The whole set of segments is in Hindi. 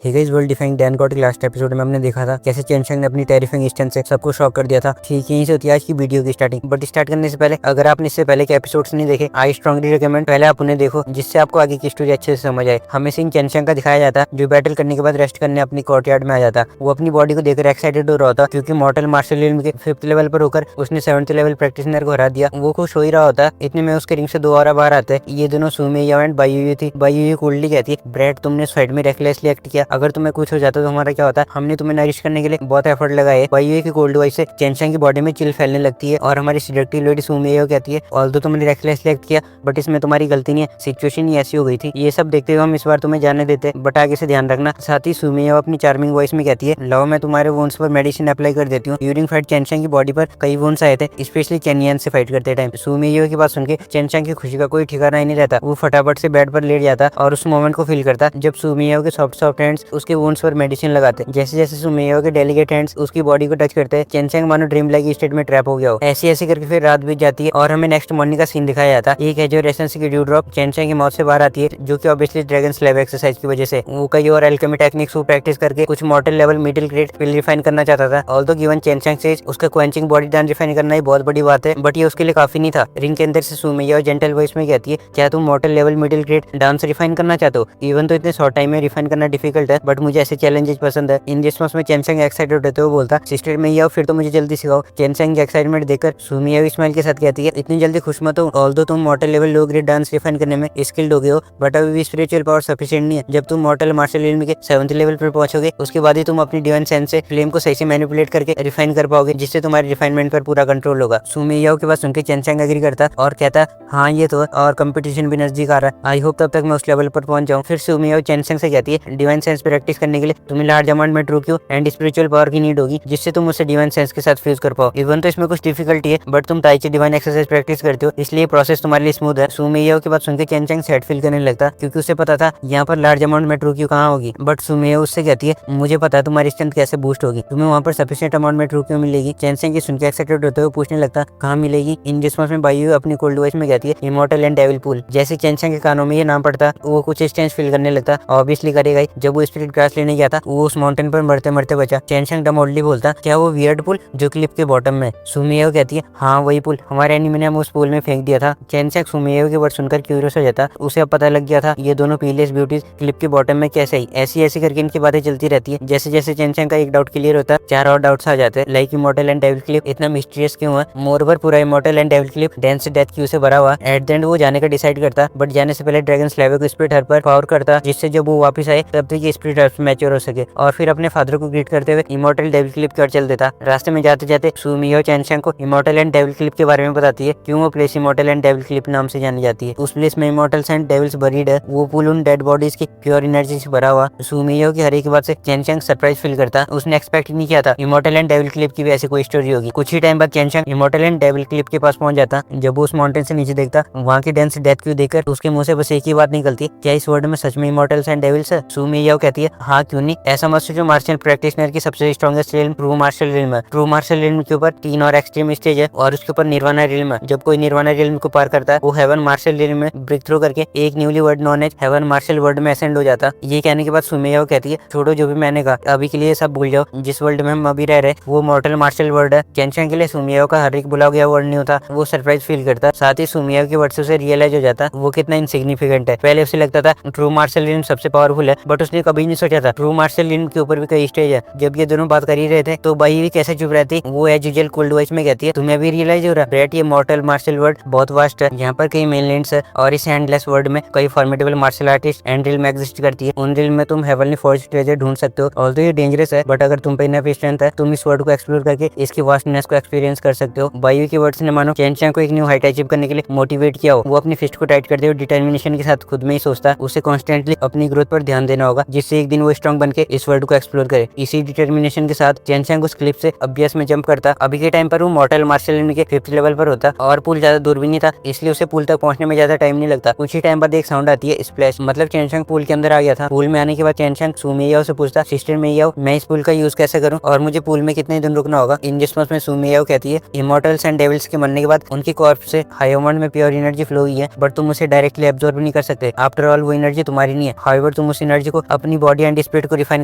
ठीक है, इस वर्ल्ड डिफाइंग डैन गॉड के लास्ट एपिसोड में हमने देखा था कैसे चेनशंग ने अपनी टेरिफिंग स्टंट से सबको शॉक कर दिया था। ठीक यहीं से होती है आज की वीडियो की स्टार्टिंग। बट स्टार्ट करने से पहले अगर आपने इससे पहले के एपिसोड्स नहीं देखे, आई स्ट्रांगली रिकमेंड पहले आप उन्हें देखो, जिससे आपको आगे की स्टोरी अच्छे से समझ आए। हमें सीन चेनशंग का दिखाया जाता जो बैटल करने के बाद रेस्ट करने अपनी कोर्टयार्ड में आ जाता। वो अपनी बॉडी को देखकर एक्साइटेड हो रहा होता क्योंकि मॉर्टल मार्शल इल्म के 5th लेवल पर होकर उसने 7th लेवल प्रैक्टिशनर को हरा दिया। वो खुश हो ही रहा होता। इतने में उसके रिंग से दो और बाहर आते हैं। ये दोनों सुमेया एंड बायुयू थी। बायुयू कूल्डली कहती है, ब्रैड तुमने फाइट में रेकलेसली एक्ट किया, अगर तुम्हें कुछ हो जाता तो हमारा क्या होता। हमने तुम्हें नरिश करने के लिए बहुत एफर्ट लगाए। बायुयू की कोल्ड वॉइस से चेनशंग की बॉडी में चिल फैलने लगती है और हमारी सिलेक्टिव लेडी सुमेया कहती है, ऑल्दो तुमने रेकलेसली एक्ट किया बट इसमें तुम्हारी गलती नहीं है, सिचुएशन ही ऐसी हो गई थी। ये सब देखते हुए हम इस बार तुम्हें जाने देते बट आगे से ध्यान रखना। साथ ही सुमेया अपनी चार्मिंग वॉइस में कहती है, लो मैं तुम्हारे वोन्स पर मेडिसिन अप्लाई कर देती हूँ। ड्यूरिंग फाइट चेनशंग की बॉडी पर कई वोन्स आए थे, स्पेशली चेनियन से फाइट करते टाइम। सुमेया की बात सुनकर चेनशंग की खुशी का कोई ठिकाना ही नहीं रहता। वो फटाफट से बेड पर लेट जाता और उस मोमेंट को फील करता जब सुमेया के सॉफ्ट हैंड्स उसके वोन्स पर मेडिसिन लगाते। जैसे जैसे सुमेया के डेलिकेट हैंड्स उसकी बॉडी को टच करते हैं, चेनशंग मानो ड्रीम लाइक स्टेट में ट्रैप हो गया हो। ऐसी ऐसी करके फिर रात बीत जाती है और हमें नेक्स्ट मॉर्निंग का सीन दिखाया जाता है। एक है जो रेसेंस की ड्यू ड्रॉप चेनशंग की मौत से बाहर आती है, जो कि ऑब्वियसली ड्रैगन स्लेव एक्सरसाइज की वजह से। वो कई और एल्केमी टेक्निक्स को प्रैक्टिस करके कुछ mortal level middle grade fill refine करना चाहता था। ऑल्दो गिवन चेनशंग से उसका क्वेंचिंग बॉडी डांस रिफाइन करना ही बहुत बड़ी बात है, बट ये उसके लिए काफी नहीं था। रिंग के अंदर से सुमेया और जेंटल वॉइस में कहती है, क्या तुम मॉर्टल level middle grade dance refine करना चाहते हो? इवन तो इतने शॉर्ट टाइम में रिफाइन करना डिफिकल्ट है, बट मुझे ऐसे चैलेंजेस पसंद है। इन रिस्पॉन्स में चेनशंग एक्साइटेड होते हुए बोलता, सिस्टर में आओ फिर तो मुझे जल्दी सिखाओ। चेनशंग की एक्साइटमेंट देखकर सुमेया भी स्माइल के साथ कहती है, इतनी जल्दी खुश मत हो, ऑल्दो तुम मॉर्टल level low grade dance refine करने में स्किल्ड हो गए हो, बट अभी भी स्पिरिचुअल पावर सफिशिएंट नहीं है। जब तुम मॉर्टल मार्शल इल्म के 7th लेवल पर पहुंचोगे उसके बाद ही तुम अपनी डिवाइन सेंस से फ्लेम को सही से मैनिपुलेट करके रिफाइन कर पाओगे, जिससे तुम्हारे रिफाइनमेंट पर पूरा कंट्रोल होगा। सुमेया के बात सुनकर चेनशंग एग्री करता और कहता, हाँ ये तो है, और कंपटीशन भी नजदीक आ रहा है, आई होप तब तक मैं उस लेवल पर पहुंच जाऊं। फिर सुमेया चेनशंग से कहती है, डिवाइन सेंस प्रैक्टिस करने के लिए तुम्हें लार्ज अमाउंट में true Q and spiritual power की नीड होगी, जिससे तुम उसे डिवाइन सेंस के साथ फ्यूज कर पाओ। इवन तो इसमें कुछ डिफिकल्टी है, बट तुम ताइची डिवाइन एक्सरसाइज प्रैक्टिस करते हो, इसलिए प्रोसेस तुम्हारे लिए स्मूथ है। सुमेया के बाद सुनकर चेनशंग सैड फील करने लगता क्योंकि उसे पता था यहाँ पर लार्ज अमाउंट में ट्रू क्यू कहाँ होगी। बट सुमेया उससे कहती है, मुझे पता है तुम्हारी स्ट्रेंथ कैसे बूस्ट होगी, तुम्हें वहाँ पर सफिशिएंट अमाउंट में ट्रू क्यू मिलेगी। चेनशंग की सुनकर एक्साइटेड होते हुए पूछने लगता, कहाँ मिलेगी? इन रिस्पॉन्स में बायुयू अपनी कोल्ड वॉइस में कहती है, इमॉर्टल एंड डेविल पूल। जैसे चेनशंग के कानों में ये नाम पड़ता वो कुछ स्टेंस फील करने लगता। ऑब्वियसली करेगा ही, जब वो स्पिरिट ग्रास लेने गया था वो उस माउंटेन पर मरते मरते बचा। चेनशंग डमोडली बोलता, क्या वो वियर्ड पुल जो क्लिफ के बॉटम में? सुमेया कहती है, हाँ वही पुल, हमारे एनिमी ने हमें उस पुल में फेंक दिया था। चेनशंग सुमेया के वर्ड सुनकर क्यूरियस हो जाता। उसे अब पता लग गया था ये दोनों पीलेस ब्यूटीज क्लिफ के बॉटम में कैसे आई। ऐसी ऐसी करके इनकी बातें चलती रहती है। जैसे जैसे चेनशंग का एक डाउट क्लियर होता है, 4 और डाउट्स आ जाते हैं, like immortal and devil Cliff इतना मिस्टीरियस क्यों है, मोरओवर पूरा immortal and devil Cliff dense से डेथ क्यू से भरा हुआ। एट द एंड वो जाने का डिसाइड करता, बट जाने से पहले ड्रैगन स्लेव को स्पिरिट हर्ब पर पावर करता, जिससे जब वो वापस आए तब तक ये स्पिरिट हर्ब मैच्योर हो सके। और फिर अपने फादर को ग्रीट करते हुए इमॉर्टल डेविल क्लिफ की ओर चल देता। रास्ते में जाते जाते सुमेया चेनशंग को इमॉर्टल एंड डेविल क्लिफ के बारे में बताती है, क्यों वो place immortal and devil Cliff नाम से जानी जाती है। उस प्लेस में इमॉर्टल्स एंड डेविल्स बरीड है। वो पुल उन डेड बॉडीज की प्योर एनर्जी से भरा हुआ। सुमेया की हर एक बात से चेनशंग सरप्राइज फील करता। उसने एक्सपेक्ट नहीं किया था इमॉर्टल एंड डेविल क्लिफ की भी ऐसी कोई स्टोरी होगी। कुछ ही टाइम बाद चेनशंग इमॉर्टल एंड डेविल क्लिफ के पास पहुंच जाता। जब वो उस माउंटेन से नीचे देखता, वहाँ की डेंस डेथ क्यू देखकर उसके मुंह से बस एक ही बात निकलती, क्या इस वर्ल्ड में सच में इमॉर्टल्स एंड डेविल्स है? सुमेया कहती है, हाँ क्यों नहीं, ऐसा मत सोचो मार्शल प्रैक्टिशनर की सबसे strongest realm true martial realm है। ट्रू मार्शल रिल्म के ऊपर 3 और एक्सट्रीम स्टेज है और उसके ऊपर निर्वाणा रिल्म है। जब कोई निर्वाणा रिल्म को पार करता है वो हेवन मार्शल रिल्म में ब्रेक थ्रू करके एक newly word known as heaven martial world में असेंड हो जाता। ये कहने के बाद सुमेया कहती है, छोड़ो जो भी मैंने कहा, अभी के लिए सब भूल जाओ, जिस वर्ल्ड में हम अभी रह रहे वो मॉर्टल मार्शल वर्ल्ड है। चेनशंग के लिए सुमेया का हर एक बुला गया वर्ल्ड नहीं होता। वो सरप्राइज फील करता। साथ ही सुमेया के वर्ड से उसे रियलाइज हो जाता वो कितना इनसिग्निफिकेंट है। पहले उसे लगता था ट्रू मार्शल रिल्म सबसे पावरफुल है, बट उसने कभी नहीं सोचा था ट्रू मार्शल रिल्म के ऊपर भी कई स्टेज है। जब ये दोनों बात कर ही रहे थे तो बाई भी कैसे चुप रहती, वो एज यूजुअल कोल्ड वॉइस में कहती है, तुम्हें अभी रियलाइज हो रहा है ब्रैट, ये मॉर्टल मार्शल वर्ल्ड बहुत वास्ट है, यहाँ पर कई मेनलैंड्स है और इस एंडलेस वर्ल्ड में कई formidable martial artist and realm exist करती है। उन रिल्म में तुम हेवनली फॉर्ज ट्रेजर ढूंढ सकते हो। ऑल्दो ये डेंजरस है, बट अगर तुम पे इनफ स्ट्रेंथ है तुम इस वर्ल्ड को एक्सप्लोर करके इसकी वास्टनेस को एक्सपीरियंस कर सकते हो। बायू के वर्ड्स ने मानो चेनशंग को एक न्यू हाइट अचीव करने के लिए मोटिवेट किया हो। वो अपनी फिस्ट को टाइट करते हुए डिटर्मिनेशन के साथ खुद में ही सोचता उसे कॉन्स्टेंटली अपनी ग्रोथ पर ध्यान देना होगा, जिससे एक दिन वो स्ट्रॉन्ग बनके इस वर्ल्ड को एक्सप्लोर करे। इसी डिटर्मिनेशन के साथ चेनशंग उस क्लिफ से अभ्यास में जंप करता। अभी के टाइम पर वो मॉर्टल मार्शल के 5th लेवल पर होता और पुल ज्यादा दूर भी नहीं था, इसलिए उसे पुल तक पहुंचने में ज्यादा टाइम नहीं लगता। कुछ ही टाइम बाद एक साउंड आती है स्प्लैश, मतलब चेनशंग पुल के अंदर आ गया था। पुल में आने के बाद चेनशंग सुमेया से पूछता, सिस्टर मेयाओ मैं इस पुल का यूज कैसे करूं और मुझे पुल में कितने दिन रुकना होगा? इन रिस्पॉन्स में सुमेया कहती है, इमॉर्टल्स एंड डेविल्स के मरने के बाद उनकी कॉर्प्स से हाई अमाउंट में प्योर एनर्जी फ्लो हुई है, बट तुम उसे डायरेक्टली एब्जॉर्ब नहीं कर सकते। आफ्टर ऑल वो एनर्जी तुम्हारी नहीं है। हाउएवर तुम उस एनर्जी को अपनी अपनी बॉडी एंड स्पिरिट को रिफाइन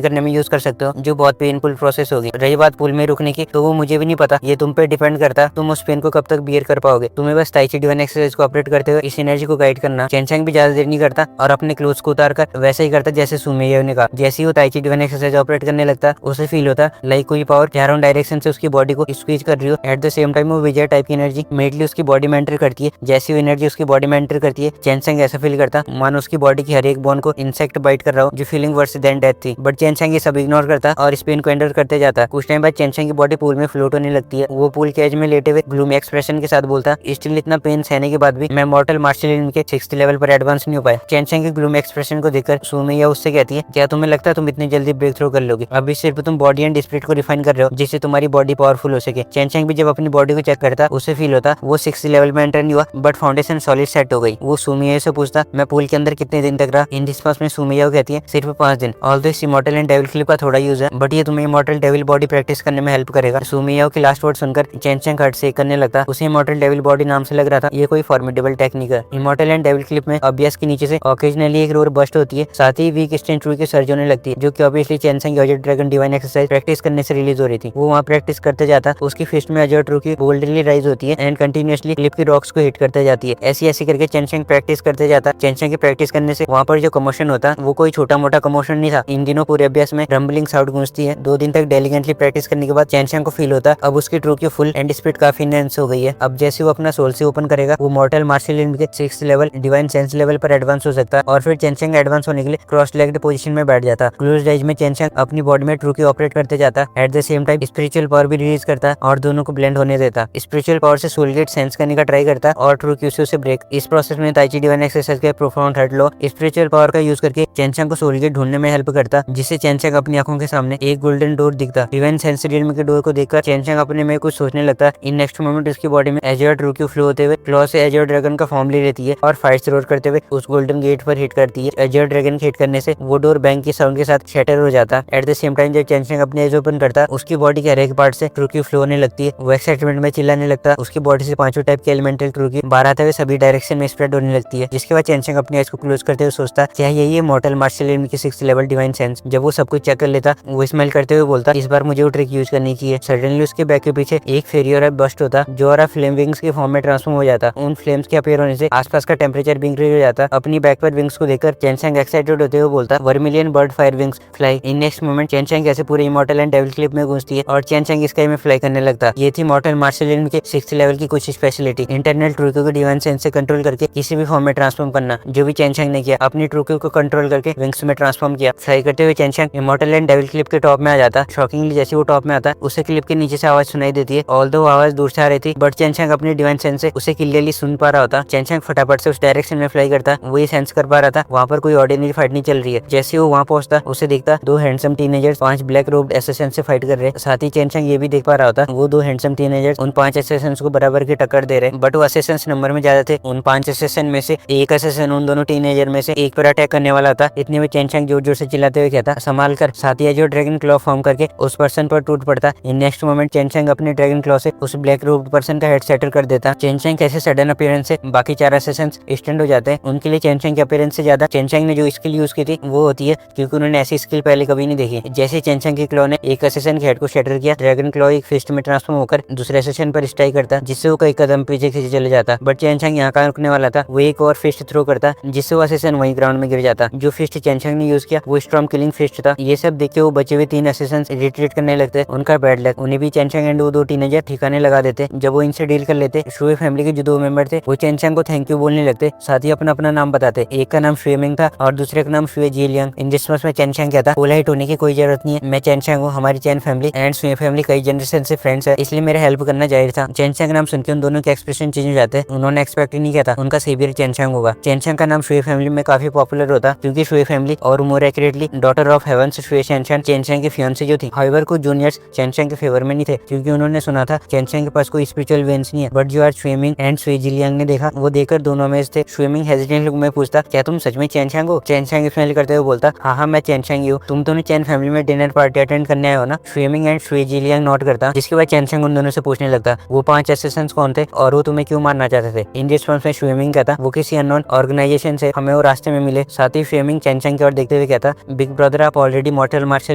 करने में यूज कर सकते हो, जो बहुत पेनफुल प्रोसेस होगी। रही बात पूल में रुकने की, तो वो मुझे भी नहीं पता, ये तुम पे डिपेंड करता तुम उस पेन को कब तक बियर कर पाओगे। तुम्हें बस ताई ची डिवाइन एक्सरसाइज को ऑपरेट करते हुए इस एनर्जी को गाइड करना। चेनचेंग भी ज्यादा देर नहीं करता और अपने क्लोथ्स को उतार कर वैसे ही करता जैसे सुमेयो ने कहा। जैसे ही वो ताई ची डिवाइन एक्सरसाइज ऑपरेट करने लगता, उसे फील होता लाइक कोई पावर चारों डायरेक्शन से उसकी बॉडी को स्क्वीज कर रही हो। एट द सेम टाइम वो विजय टाइप की एनर्जी इमीडिएटली उसकी बॉडी में एंटर करती है। जैसी वो एनर्जी उसकी बॉडी में एंटर करती है, चेनचेंग ऐसा फील करता मानो उसकी बॉडी की हर एक बोन को इंसेक्ट बाइट कर रहा हो, जो फीलिंग वर्स देन डेथ थी। बट चेनचेंग ये सब इग्नोर करता और इस पेन को एंडर करते जाता। कुछ टाइम बाद चेनचेंग की बॉडी पूल में फ्लोट होने लगती है। वो पूल के एज में लेटे हुए ग्लूमी एक्सप्रेशन के साथ बोलता, स्टिल इतना पेन सहने के बाद भी मैं मॉर्टल मार्शल आर्ट के 6th लेवल पर एडवांस नहीं हो पाया। चेनचेंग के ग्लूमी एक्सप्रेशन को देखकर सुमेया उससे कहती है, क्या तुम्हें लगता है तुम इतनी जल्दी ब्रेक थ्रू कर लोगे? अभी सिर्फ तुम बॉडी एंड स्पिरिट को रिफाइन कर रहे हो, जिससे तुम्हारी बॉडी पावरफुल हो सके। चेनचेंग भी जब अपनी बॉडी को चेक करता, उसे फील होता वो 6th लेवल में एंटर नहीं हुआ, बट फाउंडेशन सॉलिड सेट हो गई। वो सुमेया से पूछता, मैं पूल के अंदर कितने दिन तक रहा? इन रिस्पांस में सुमेया कहती है, सिर्फ 5 दिन। ऑल्दो इस इमॉर्टल एंड डेविल क्लिप का थोड़ा यूज है, बट ये तुम्हें इमॉर्टल डेविल बॉडी प्रैक्टिस करने में हेल्प करेगा। सुमेया की लास्ट वर्ड सुनकर चेनचेंग हार्ट से करने लगता। उसे इमॉर्टल डेविल बॉडी नाम से लग रहा था ये कोई फॉर्मिडेबल टेक्निक है। इमॉर्टल एंड डेविल क्लिप में ऑब्वियस के नीचे से ओकेजनली एक रोर बस्ट होती है, साथ ही वीक स्टेंचुरी के सर्ज होने लगती है, जो कि ऑब्वियसली चेनचेंग अजर ड्रैगन डिवाइन एक्सरसाइज प्रैक्टिस करने से रिलीज हो रही थी। वो वहाँ प्रैक्टिस करते जाता, उसकी फिस्ट में अजर ट्रू की बोल्डली राइज होती है एंड कंटिन्यूअसली क्लिप की रॉक्स को हिट करते जाती है। ऐसी ऐसी करके चेनचेंग प्रैक्टिस करते जाता। चेनचेंग की प्रैक्टिस करने से वहाँ पर जो कमोशन होता वो कोई छोटा मोटा कमोशन नहीं था। इन दिनों पूरे अभ्यास में रंबलिंग साउंड गूंजती है। 2 दिन तक डेलीगेंटली प्रैक्टिस करने के बाद चेनचेंग को फील होता अब उसकी ट्रू की फुल एंड स्पीड काफी इनहेंस हो गई है। अब जैसे वो अपना सोल से ओपन करेगा, वो मॉर्टल मार्शल आर्ट के 6th level divine sense level पर एडवांस हो सकता है। और फिर चेनचेंग एडवांस होने के लिए क्रॉस लेग्ड पोजीशन में बैठ जाता। क्लोज्ड आइज में चेनचेंग अपनी बॉडी में ट्रू की ऑपरेट करते जाता। At the same time spiritual power भी रिलीज करता और दोनों को ब्लेंड होने देता। स्पिरिचुअल पावर से सोल गेट सेंस करने का ट्राई करता और ट्रू की उसे ब्रेक। इस प्रोसेस में ताई ची डिवाइन एक्सरसाइज के profound third law spiritual power का यूज करके चेनचेंग को सोल गेट ढूंढने में हेल्प करता, जिससे चेनचेंग अपनी आंखों के सामने एक गोल्डन डोर दिखता। डिवाइन सेंस रियल्म के डोर को देखकर चेनचेंग अपने में कुछ सोचने लगता। इन नेक्स्ट मोमेंट उसकी बॉडी में एजर ट्रू की फ्लो होते हुए क्लॉ से एजर ड्रैगन का फॉर्म ले लेती है और फाइट्स रोर करते हुए उस गोल्डन गेट पर हिट करती है। एजर ड्रैगन के हिट करने से वो डोर बैंग की साउंड के साथ शटर हो जाता। एट द सेम टाइम जब चेनचेंग अपने एज ओपन करता, उसकी बॉडी के हर एक पार्ट से ट्रू की फ्लो होने लगती है। वो एक्साइटमेंट में चिल्लाने लगता। उसकी बॉडी से 5 टाइप के एलिमेंटल ट्रू की बाहर आते हुए सभी डायरेक्शन में स्प्रेड होने लगती है। जिसके बाद चेनचेंग अपने आइज को क्लोज करते हुए सोचता, क्या यही है मॉर्टल मार्शल आर्ट की 6th लेवल डिवाइन सेंस? जब वो सब कुछ चेक कर लेता, वो स्माइल करते हुए बोलता, इस बार मुझे वो ट्रिक यूज करनी चाहिए। सडनली उसके बैक के पीछे एक फेरी और बस्ट होता, जो और फ्लेम विंग्स के फॉर्म में ट्रांसफॉर्म हो जाता। उन फ्लेम्स के अपीयर होने से आसपास का टेम्परेचर भी इंक्रीज हो जाता। अपनी बैक पर विंग्स को देखकर चेनचेंग एक्साइटेड होते हुए बोलता, vermilion bird fire wings fly. In next moment Chencheng ऐसे पूरे इमॉर्टल एंड डेविल क्लिप में गूंजती है और चेनचेंग स्काई में फ्लाई करने लगता। ये थी मॉर्टल मार्शल आर्ट के 6th लेवल की कुछ स्पेशलिटी। इंटरनल ट्रूक्यू को डिवाइन सेंस से कंट्रोल करके किसी भी फॉर्म में ट्रांसफॉर्म करना, जो भी चेनचेंग ने किया। अपनी ट्रूक्यू को कंट्रोल करके विंग्स में ट्रांसफॉर्म किया। फ्लाई करते हुए चेनचेंग इमॉर्टल एंड डेविल क्लिप के टॉप में आ जाता। शॉकिंगली जैसे वो टॉप में आता, उसे क्लिप के नीचे से आवाज सुनाई देती है। ऑल्दो आवाज दूर से आ रही थी, बट चेनचेंग अपनी डिवाइन सेंस से उसे क्लियरली सुन पा रहा होता। चेनचेंग फटाफट से उस डायरेक्शन में फ्लाई करता। वो ये सेंस कर पा रहा था वहाँ पर कोई ऑर्डिनरी फाइट नहीं चल रही है। जैसे वो वहाँ पहुंचता, उसे देखता 2 हैंडसम टीनेजर्स 5 ब्लैक रोब्ड एसेसन से फाइट कर रहे। साथ ही चेनचेंग ये भी देख पा रहा होता वो 2 हैंडसम टीनेजर्स उन 5 एसेसन्स को बराबर की टक्कर दे रहे, बट वो एसेसन्स नंबर में ज्यादा थे। उन 5 एसेसन में से एक एसेसन उन दोनों टीनेजर में से एक पर अटैक करने वाला था। इतने में चेनचेंग जोर जोर से चिल्लाते हुए कहता, संभाल कर। साथ ही जो ड्रैगन क्लॉ फॉर्म करके उस पर्सन पर टूट पड़ता। इन नेक्स्ट मोमेंट चेनचेंग अपने ड्रैगन क्लॉ से उस ब्लैक रोब्ड पर्सन का हेड सेटल कर देता। चेनचेंग कैसे सडन अपीयरेंस से बाकी 4 एसेसन्स स्टैंड हो जाते हैं। उनके लिए चेनचेंग के अपीयरेंस से ज्यादा चेनचेंग ने जो स्किल यूज की थी वो होती है, क्योंकि उन्होंने ऐसी स्किल पहले कभी नहीं देखी। जैसे चेनचेंग की क्लॉ ने एक एसेसन के हेड को शटर किया, ड्रैगन क्लॉ एक फिस्ट में ट्रांसफॉर्म होकर दूसरे एसेसन पर स्ट्राइक करता, जिससे वो कई कदम पीछे खींचे चले जाता। बट चेनचेंग यहाँ कहाँ रुकने वाला था, वो एक और फिस्ट थ्रो करता, जिससे वो एसेसन वहीं ग्राउंड में गिर जाता। जो फिस्ट चेनचेंग ने यूज किया वो स्टॉर्म किलिंग फिस्ट था। ये सब देख के वो बचे हुए 3 एसेसन्स रिट्रीट करने लगते। उनका बैड लक, उन्हें भी चेनचेंग एंड वो 2 टीनेजर ठिकाने लगा देते। जब वो इनसे डील कर लेते, शुए फैमिली के जो 2 मेंबर थे वो चेनचेंग को थैंक यू बोलने लगते, साथ ही अपना अपना नाम बताते। एक का नाम शुए मिंग था और दूसरे का नाम शुए जीलियांग। इन रिस्पॉन्स में चेनचेंग कहता, पोलाइट होने की कोई जरूरत नहीं है, मैं चेनचेंग हूँ, हमारी चेन फैमिली एंड शुए फैमिली कई जनरेशन से फ्रेंड्स है, इसलिए मेरा हेल्प करना जाहिर था। चेनचेंग नाम सुनकर उन दोनों के एक्सप्रेशन चेंज हो जाते हैं। उन्होंने एक्सपेक्ट ही नहीं किया था उनका सेवियर चेनचेंग होगा। चेनचेंग का नाम शुए फैमिली में काफी पॉपुलर होता, क्योंकि शुए फैमिली और more accurately daughter of heavens Xue Chencheng Chencheng की फियांसी जो थी। हाउएवर कुछ जूनियर्स चेनचेंग के फेवर में नहीं थे, क्योंकि उन्होंने सुना था चेनचेंग के पास कोई स्पिरिचुअल वेन्स नहीं है। बट जो आज शुए मिंग एंड शुए जीलियांग ने देखा, वो देखकर दोनों में थे। शुए मिंग हेजिटेंट लुक में पूछता, क्या तुम सच में चेनचेंग हो? चेनचेंग स्माइल करते हुए बोलता, हाँ मैं चेनचेंग ही हूँ। तुम दोनों चेन फैमिली में डिनर पार्टी अटेंड करने आए हो ना? शुए मिंग एंड शुए जीलियांग नोट करता, जिसके बाद चेनचेंग उन दोनों से पूछने लगता, वो 5 एसेसन्स कौन थे और वो तुम्हें क्यों मारना चाहते थे? इन रिस्पॉन्स में शुए मिंग कहता, वो किसी अननोन ऑर्गेनाइजेशन से हमें वो रास्ते में मिले। साथ ही शुए मिंग चेनचेंग की ओर देखते करते हुए कहता, बिग ब्रदर आप ऑलरेडी मॉर्टल मार्शल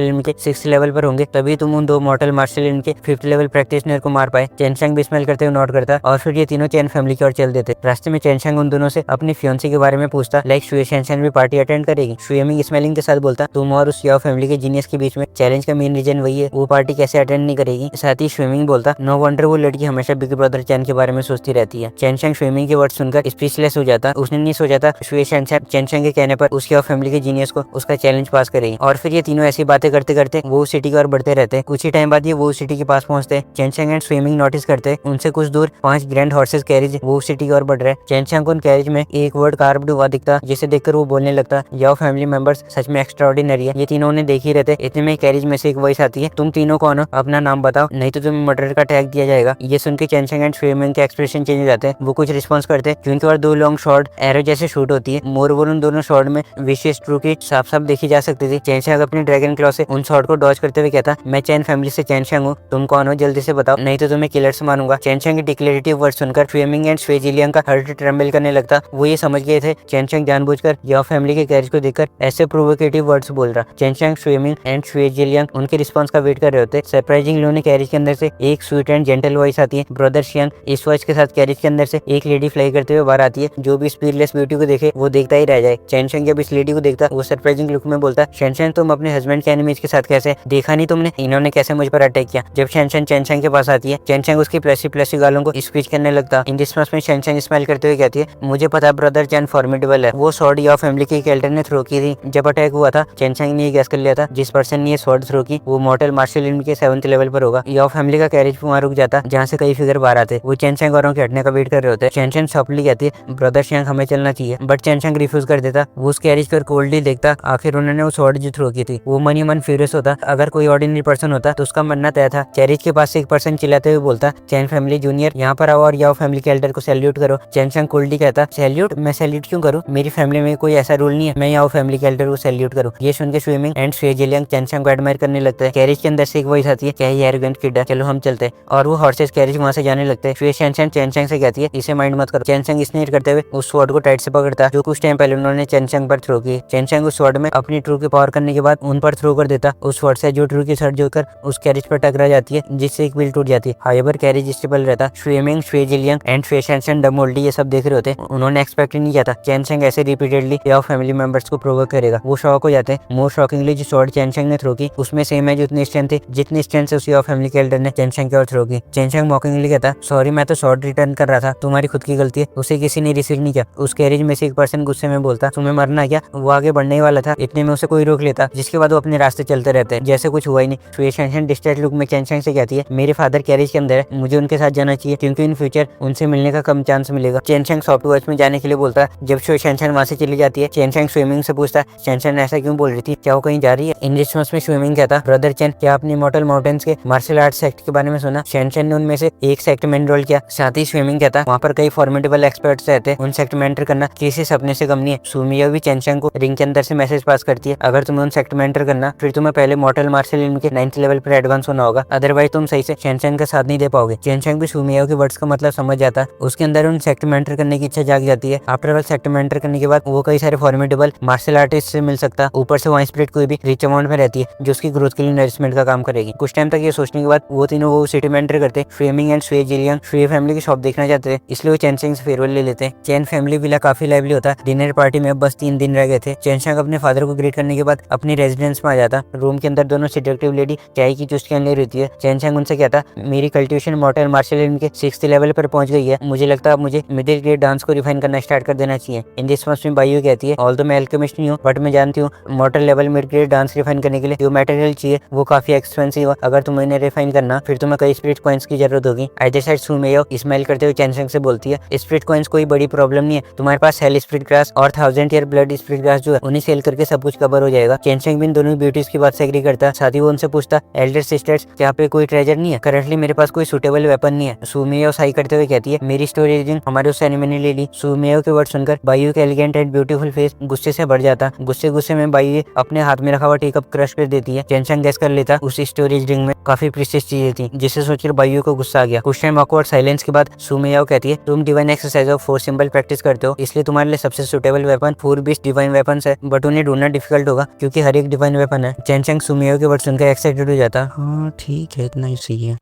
इल्म के 6th लेवल पर होंगे, तभी तुम उन 2 मॉर्टल मार्शल इल्म के 5th लेवल प्रैक्टिशनर को मार पाए। चेनशंग भी स्मेल करते हुए नोट करता और फिर ये तीनों चैन फैमिली की ओर चल देते। रास्ते में चेनशंग उन दोनों से अपनी फियांसी के बारे में पूछता, लाइक शुए शेनशन भी पार्टी अटेंड करेगी। शुएमिंग स्मेलिंग के साथ बोलता, तुम और उस याओ फैमिली के जीनियस के बीच में चैलेंज का मेन रीजन वही है, वो पार्टी कैसे अटेंड नहीं करेगी। साथ ही स्विमिंग बोलता, नो वंडर वो लड़की हमेशा बिग ब्रदर चैन के बारे में सोचती रहती है। चेनशंग स्विमिंग के वर्ड सुनकर स्पीचलेस हो जाता। उसने नहीं सोचा था शुए शेनशन चेनशंग के कहने पर उसकी और फैमिली के जीनियस को उसका चैलेंज पास करेगी। और फिर ये तीनों ऐसी बातें करते करते वो सिटी की ओर बढ़ते रहते। कुछ ही टाइम बाद ये वो सिटी के पास पहुंचते। चेनशंग एंड स्विमिंग नोटिस करते उनसे कुछ दूर 5 ग्रैंड हॉर्सेस कैरेज वो सिटी की ओर बढ़ रहे। चेनशंग को उन कैरेज में एक वर्ड कार्व्ड हुआ दिखता, जिसे देखकर वो बोलने लगता, याओ फैमिली मेंबर्स सच में एक्स्ट्राऑर्डिनरी है। ये तीनों उन्हें देख ही रहते। इतने में कैरेज में से एक वॉइस आती है, तुम तीनों कौन हो, अपना नाम बताओ नहीं तो तुम्हें मर्डर का टैग दिया जाएगा। ये सुन के चेनशंग एंड स्विमिंग के एक्सप्रेशन चेंज हो जाते हैं। वो कुछ रिस्पॉन्स करते क्योंकि और 2 लॉन्ग शॉट एरो जैसे शूट होती है। मोरओवर उन दोनों शॉट में विशियस ट्रू की साफ साफ देखी जा सकती थी। चेनशंग अपनी ड्रैगन क्लॉ से उन शॉट को डॉज करते हुए कहता, मैं चैन फैमिली से चेनशंग हूँ, तुम कौन हो जल्दी से बताओ नहीं तो तुम्हें किलर से मारूंगा। चेनशंग की डिक्लेरेटिव वर्ड सुनकर स्विमिंग एंड शुए जिलियांग का हार्ट ट्रेम्बल करने लगता। वो ये समझ गए थे चेनशंग जानबूझकर याओ फैमिली के कैरेज को देखकर ऐसे प्रोवोकेटिव वर्ड्स बोल रहा। चेनशंग स्विमिंग एंड शुए जिलियांग उनके रिस्पॉन्स का वेट कर रहे होते। सरप्राइजिंगली उन्हें कैरेज के अंदर से एक स्वीट एंड जेंटल वॉइस आती है। ब्रदर शियांग इस वॉइस के साथ कैरेज के अंदर से एक लेडी फ्लाई करते हुए बाहर आती है। जो भी स्पीडलेस ब्यूटी को देखे वो देखता ही रह जाए। चेनशंग जब इस लेडी को देखता वो सरप्राइजिंग लुक में बोलता, शेनशन तुम अपने हस्बैंड के एनिमीज के साथ कैसे, देखा नहीं तुमने इन्होंने कैसे मुझ पर अटैक किया। जब शेनशन चेनशंग के पास आती है, चेनशंग उसकी प्लसी गालों को स्पीच करने लगता। इन रिस्पॉन्स में शेनशंग स्माइल करते हुए कहती है, मुझे पता ब्रदर चैन फॉर्मिडेबल है, वो स्वॉर्ड याओ फैमिली के कैरेक्टर ने थ्रो की थी। जब अटैक हुआ था चेनशंग ने गैस कर लिया था जिस पर्सन ने ये स्वॉर्ड थ्रो की वो मॉर्टल मार्शल इल्म के 7th लेवल पर होगा। याओ फैमिली का कैरेज वहां रुक जाता जहाँ से कई फिगर बाहर आते। वो चेनशंग औरों के हटने का वेट कर रहे होते। चेनशंग सॉफ्टली कहती है, ब्रदर शियांग हमें चलना चाहिए, बट चेनशंग रिफ्यूज कर देता। वो उस कैरेज पर कोल्डली देखता। आखिर उन्होंने वो स्वॉर्ड जो थ्रो की थी वो मन ही मन फ्यूरियस होता। अगर कोई ऑर्डिनरी पर्सन होता तो उसका मरना तय था। कैरेज के पास से एक पर्सन चिल्लाते हुए बोलता, चैन फैमिली जूनियर यहाँ पर आओ और याओ फैमिली के एल्डर को सैल्यूट करो। चेनशंग कोल्डली कहता, सैल्यूट, मैं सैल्यूट क्यों करूँ, मेरी फैमिली में कोई ऐसा रूल नहीं है मैं याओ फैमिली के एल्डर को सैल्यूट करूँ। ये सुन के स्विमिंग एंड शुए जिलियांग चेनशंग को एडमायर करने लगता है। कैरेज के अंदर से एक वॉइस आती है, क्या ये एरोगेंट किड है, चलो हम चलते हैं। और वो हॉर्सेस कैरेज वहां से जाने लगते हैं। शुए शेनशन चेनशंग से कहती है, इसे माइंड मत करो। चेनशंग स्नेर करते हुए उस स्वॉर्ड को टाइट से पकड़ता जो कुछ टाइम पहले उन्होंने चेनशंग पर थ्रो की। चेनशंग उस स्वॉर्ड में अपनी ट्रू की पावर करने के बाद उन पर थ्रो कर देता। उस स्वॉर्ड से जो ट्रू की सर जोकर उस कैरेज पर टकरा जाती है जिससे एक व्हील टूट जाती है। हाउएवर कैरेज स्टेबल रहता। स्विमिंग, शुए जिलियांग एंड शुए शेनशन डमोल्डी ये सब देख रहे होते। उन्होंने एक्सपेक्ट नहीं किया था चेनशंग ऐसे रिपीटेडली याओ फैमिली मेंबर्स को प्रोवोक करेगा। वो शॉक हो जाते हैं। मोर शॉकिंगली जो स्वॉर्ड चेनशंग ने थ्रो की उसमें सेम है जितनी स्ट्रेंथ थी जितनी स्ट्रेंथ से उस याओ फैमिली के एल्डर ने चेनशंग की ओर थ्रो की। चेनशंग मॉकिंगली कहता, सॉरी मैं तो स्वॉर्ड रिटर्न कर रहा था, तुम्हारी खुद की गलती है, उसे किसी ने रिसीव नहीं किया। उस कैरेज में से एक पर्सन गुस्से में बोलता, तुम्हें मरना क्या। वो आगे बढ़ने ही वाला था, इतने में उसे कोई रोक लेता जिसके बाद वो अपने रास्ते चलते रहते हैं जैसे कुछ हुआ ही नहीं। शुए शेनशन डिस्ट्रैक्ट लुक में चेनशंग से कहती है, मेरे फादर कैरेज के अंदर है, मुझे उनके साथ जाना चाहिए क्योंकि इन फ्यूचर उनसे मिलने का कम चांस मिलेगा। चेनशंग सॉफ्ट वॉइस में जाने के लिए बोलता। जब शुए शेनशन वहां से चली जाती है चेनशंग स्विमिंग से पूछता, शेनशन ऐसा क्यों बोल रही थी, क्या वो कहीं जा रही है। इन रिस्पॉन्स में स्विमिंग कहता, ब्रदर चेन क्या आपने इमॉर्टल माउंटेन्स के मार्शल आर्ट सेक्ट के बारे में सुना। शेनशन ने उनमें से एक सेक्ट में एनरोल किया। साथ ही स्विमिंग कहता, वहाँ पर कई फॉर्मिडेबल एक्सपर्ट्स रहते हैं, उन सेक्ट में एंटर करना किसी सपने से कम नहीं है। सुमिया भी चेनशंग को रिंग के अंदर से मैसेज पास करती है, अगर तुम्हें उन सेक्ट में एंटर करना फिर तुम्हें पहले मॉर्टल मार्शल इल्म के 9th लेवल पर एडवांस होना होगा, अदरवाइज तुम सही से शेनशन का साथ नहीं दे पाओगे। चेनशंग भी सुमिया के वर्ड्स का मतलब समझ जाता। उसके अंदर उन सेक्ट में एंटर करने की इच्छा जाग जाती है। आफ्टर ऑल सेक्ट में एंटर करने के बाद वो कई सारे फॉर्मिडेबल मार्शल आर्टिस्ट से मिल सकता। ऊपर से वहाँ स्पिरिट कोई भी रिच अमाउंट में रहती है जो उसकी ग्रोथ के लिए नरिशमेंट का काम करेगी। कुछ टाइम तक ये सोचने के बाद वो तीनों वो सिटी में एंटर करते। स्विमिंग एंड शुए जिलियांग शुए फैमिली की शॉप देखना चाहते थे इसलिए वो चेनशंग से फेयरवेल ले लेते हैं। चेन फैमिली विला काफी लाइवली होता। डिनर पार्टी में बस 3 दिन रह गए थे। चेनशंग अपने फादर को ग्रीट करने के बाद अपनी रेजिडेंस में आ जाता। रूम के अंदर दोनों सेडक्टिव लेडी चाय की चुस्कियां ले रही है। चेनशंग उनसे कहता, मेरी कल्टिवेशन मॉर्टल मार्शल इल्म के 6th लेवल पर पहुंच गई है, मुझे लगता है अब मुझे मिडिल ग्रेड डांस को रिफाइन करना स्टार्ट कर देना चाहिए। इन रिस्पॉन्स में बायू कहती है, ऑल्दो मैं अल्केमिस्ट नहीं हूँ बट मैं जानती हूँ मॉर्टल level mid grade dance refine करने के लिए जो मटेरियल चाहिए वो काफी एक्सपेंसिव है, अगर तुम्हें इन्हें रिफाइन करना फिर तुम्हें कई स्पिरिट कॉइंस की जरूरत होगी। अदर साइड सुमेयो स्माइल करते हुए चेनशंग से बोलती है, स्पिरिट कॉइंस कोई बड़ी प्रॉब्लम नहीं है, तुम्हारे पास हेल स्पिरिट ग्रास और 1000 ईयर ब्लड स्पिरिट ग्रास जो है उन्हें सेल करके सब कुछ कवर हो जाएगा। चेनशंग भी इन दोनों ब्यूटीज की बात से एग्री करता। साथ ही वो उनसे पूछता, एल्डर सिस्टर्स क्या पे कोई ट्रेजर नहीं है, करंटली मेरे पास कोई सुटेबल वेपन नहीं है। सुमेयो साई करते हुए कहती है, मेरी स्टोरी रीडिंग हमारे उस एनिमे ने ले ली। सुमेयो के वर्ड सुनकर बायू का एलिगेंट एंड ब्यूटीफुल फेस गुस्से से भर जाता। गुस्से में बायू अपने हाथ में रखा हुआ टी कप क्रश कर देती है। चेनशंग गैस कर लेता उस स्टोरेज रिंग में काफी प्रीशियस चीजें थी जिसे सोचकर बायू को गुस्सा आ गया। कुछ टाइम ऑकवर्ड साइलेंस के बाद सुमेयो कहती है, तुम divine exercise of 4 symbol practice करते हो इसलिए तुम्हारे लिए सबसे suitable weapon 4 beast divine weapons है, बट उन्हें ढूंढना डिफिकल्ट होगा क्योंकि हर एक डिवाइन वेपन है। चेन चंग सुमियो के वर्ड सुनकर एक्साइटेड हो जाता। हाँ ठीक है, इतना ही सही है।